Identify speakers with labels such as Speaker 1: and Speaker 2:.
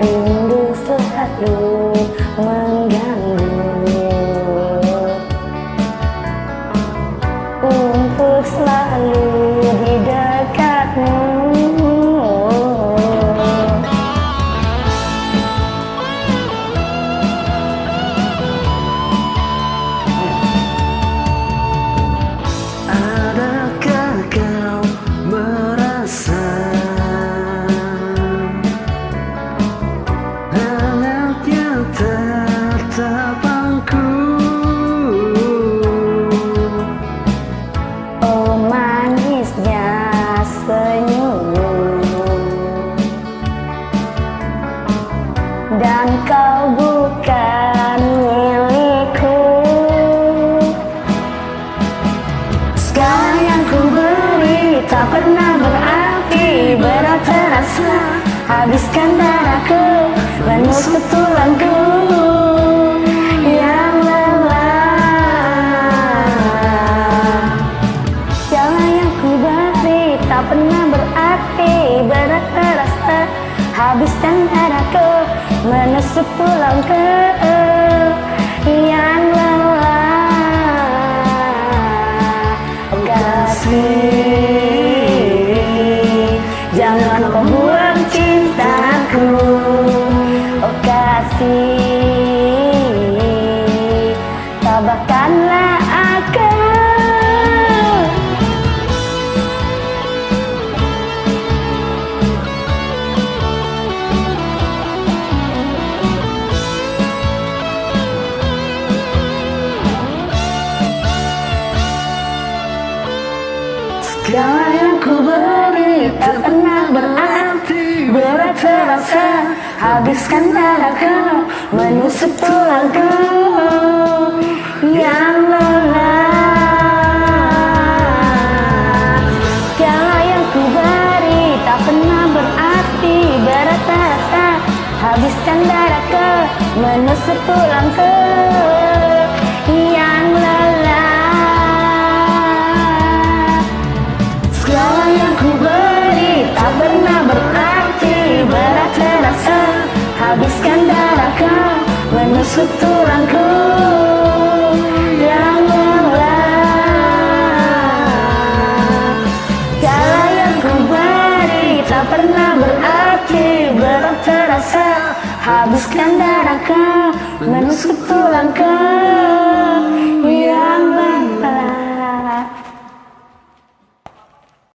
Speaker 1: Rindu selalu mengganggu untuk selalu di dekatmu.
Speaker 2: Adakah kau merasa tatapanku?
Speaker 1: Oh manisnya senyummu, dan kau bukan milikku. Segala yang ku beri tak pernah berarti, berat terasa habiskan darahku, menusuk tulangku yang lelah. Segala yang ku beri tak pernah berarti, berat terasa habiskan darahku, menusuk tulangku yang lelah. Kasih, jangan kau buang cintaku. Oh kasih, tabahkanlah aku. Segala yang ku beri tak pernah berarti, berat terasa habiskan darahku, menusuk tulangku yang lelah. Segala yang ku beri tak pernah berarti, berat terasa habiskan darahku, menusuk tulangku yang lelah. Segala yang ku beri tak pernah berarti, berat terasa habiskan darahku, menusuk tulangku yang lelah. Segala yang ku beri tak pernah berarti, berat terasa habiskan darahku, menusuk tulangku